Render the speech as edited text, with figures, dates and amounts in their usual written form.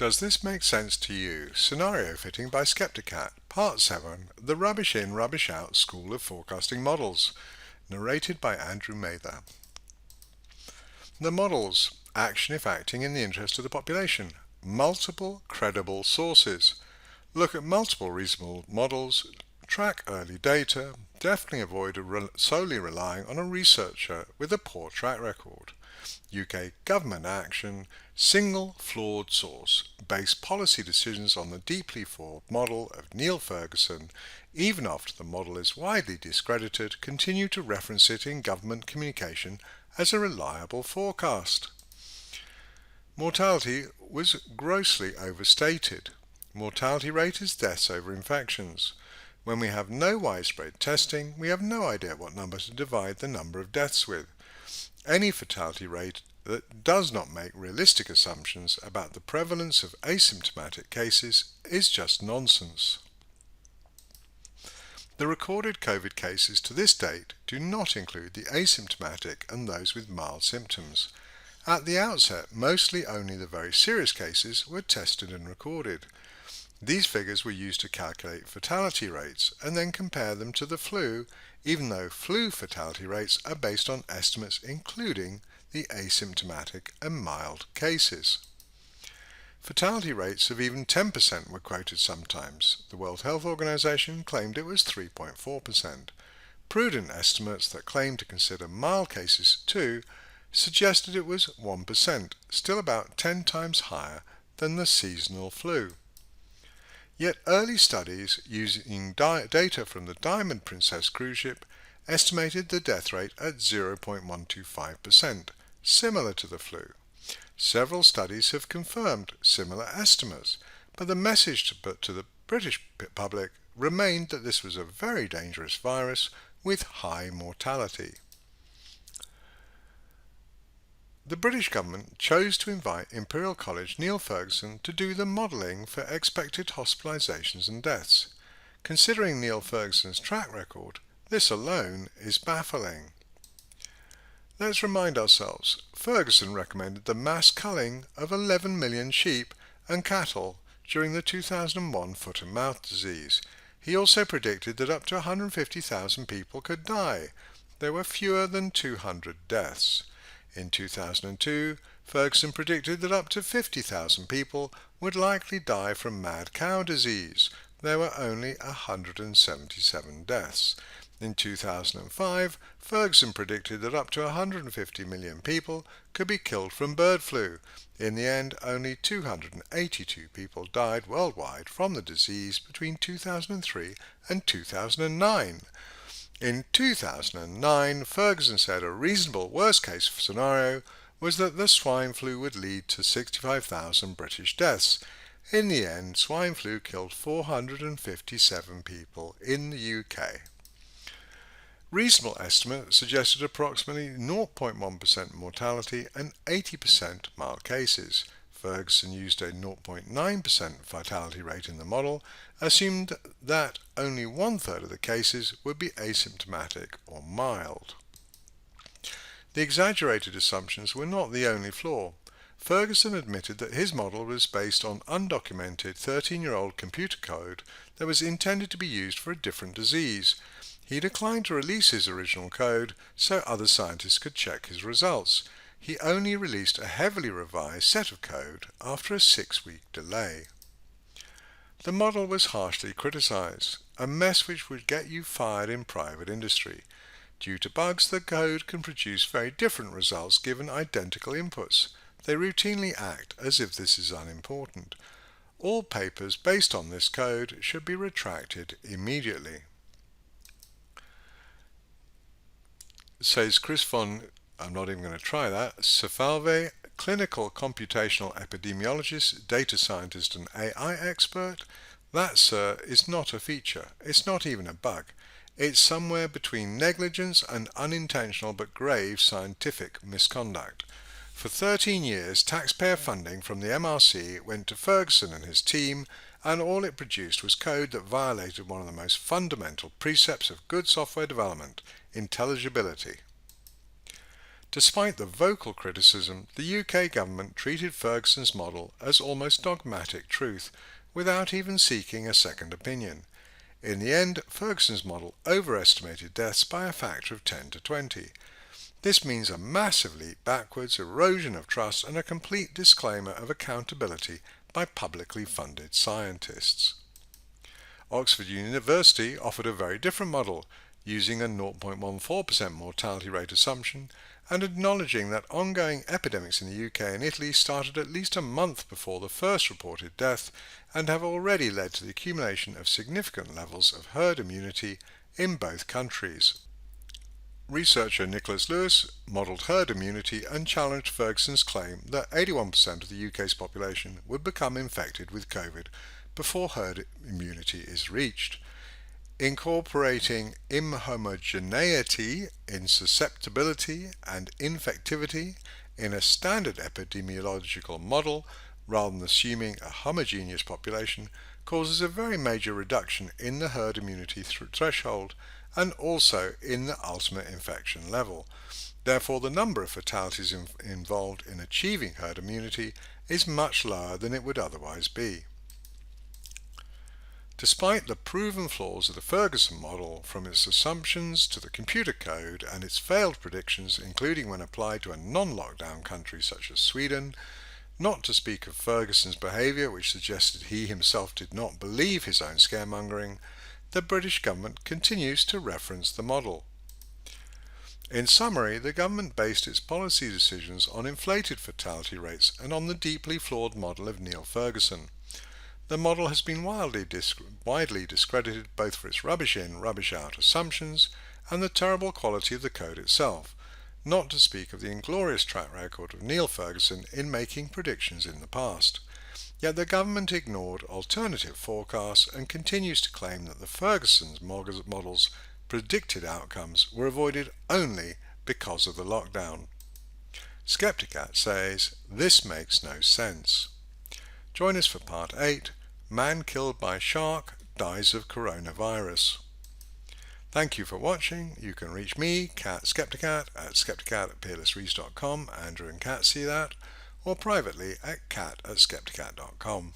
Does this make sense to you? Scenario Fitting by Sceptikat, Part 7, The Rubbish In, Rubbish Out School of Forecasting Models, narrated by Andrew Mather. The models: action if acting in the interest of the population. Multiple credible sources. Look at multiple reasonable models. Track early data. Definitely avoid solely relying on a researcher with a poor track record. UK government action. Single flawed source. Base policy decisions on the deeply flawed model of Neil Ferguson. Even after the model is widely discredited, continue to reference it in government communication as a reliable forecast. Mortality was grossly overstated. Mortality rate is deaths over infections. When we have no widespread testing, we have no idea what number to divide the number of deaths with. Any fatality rate that does not make realistic assumptions about the prevalence of asymptomatic cases is just nonsense. The recorded COVID cases to this date do not include the asymptomatic and those with mild symptoms. At the outset, mostly only the very serious cases were tested and recorded. These figures were used to calculate fatality rates and then compare them to the flu, even though flu fatality rates are based on estimates including the asymptomatic and mild cases. Fatality rates of even 10% were quoted sometimes. The World Health Organization claimed it was 3.4%. Prudent estimates that claimed to consider mild cases too suggested it was 1%, still about 10 times higher than the seasonal flu. Yet early studies using data from the Diamond Princess cruise ship estimated the death rate at 0.125%, similar to the flu. Several studies have confirmed similar estimates, but the message to the British public remained that this was a very dangerous virus with high mortality. The British government chose to invite Imperial College Neil Ferguson to do the modelling for expected hospitalisations and deaths. Considering Neil Ferguson's track record, this alone is baffling. Let's remind ourselves, Ferguson recommended the mass culling of 11 million sheep and cattle during the 2001 foot and mouth disease. He also predicted that up to 150,000 people could die. There were fewer than 200 deaths. In 2002, Ferguson predicted that up to 50,000 people would likely die from mad cow disease. There were only 177 deaths. In 2005, Ferguson predicted that up to 150 million people could be killed from bird flu. In the end, only 282 people died worldwide from the disease between 2003 and 2009. In 2009, Ferguson said a reasonable worst-case scenario was that the swine flu would lead to 65,000 British deaths. In the end, swine flu killed 457 people in the UK. Reasonable estimates suggested approximately 0.1% mortality and 80% mild cases. Ferguson used a 0.9% fatality rate in the model, assumed that only one-third of the cases would be asymptomatic or mild. The exaggerated assumptions were not the only flaw. Ferguson admitted that his model was based on undocumented 13-year-old computer code that was intended to be used for a different disease. He declined to release his original code so other scientists could check his results. He only released a heavily revised set of code after a 6-week delay. The model was harshly criticized, a mess which would get you fired in private industry. Due to bugs, the code can produce very different results given identical inputs. They routinely act as if this is unimportant. All papers based on this code should be retracted immediately. Says Chris von, I'm not even going to try that, Cefalve, clinical computational epidemiologist, data scientist and AI expert. That, sir, is not a feature. It's not even a bug. It's somewhere between negligence and unintentional but grave scientific misconduct. For 13 years, taxpayer funding from the MRC went to Ferguson and his team, and all it produced was code that violated one of the most fundamental precepts of good software development: intelligibility. Despite the vocal criticism, the UK government treated Ferguson's model as almost dogmatic truth, without even seeking a second opinion. In the end, Ferguson's model overestimated deaths by a factor of 10 to 20. This means a massive leap backwards, erosion of trust, and a complete disclaimer of accountability by publicly funded scientists. Oxford University offered a very different model, using a 0.14% mortality rate assumption and acknowledging that ongoing epidemics in the UK and Italy started at least a month before the first reported death and have already led to the accumulation of significant levels of herd immunity in both countries. Researcher Nicholas Lewis modelled herd immunity and challenged Ferguson's claim that 81% of the UK's population would become infected with COVID before herd immunity is reached. Incorporating inhomogeneity in susceptibility and infectivity in a standard epidemiological model rather than assuming a homogeneous population causes a very major reduction in the herd immunity threshold and also in the ultimate infection level. Therefore, the number of fatalities involved in achieving herd immunity is much lower than it would otherwise be. Despite the proven flaws of the Ferguson model, from its assumptions to the computer code and its failed predictions, including when applied to a non-lockdown country such as Sweden, not to speak of Ferguson's behaviour, which suggested he himself did not believe his own scaremongering, the British government continues to reference the model. In summary, the government based its policy decisions on inflated fatality rates and on the deeply flawed model of Neil Ferguson. The model has been widely discredited both for its rubbish in, rubbish out assumptions and the terrible quality of the code itself, not to speak of the inglorious track record of Neil Ferguson in making predictions in the past. Yet the government ignored alternative forecasts and continues to claim that the Ferguson's model's predicted outcomes were avoided only because of the lockdown. Sceptikat says, this makes no sense. Join us for part 8, Man Killed by Shark Dies of Coronavirus. Thank you for watching. You can reach me, Kat Sceptikat, at sceptikat@peerlessreach.com, Andrew and Kat see that, or privately at kat@sceptikat.com.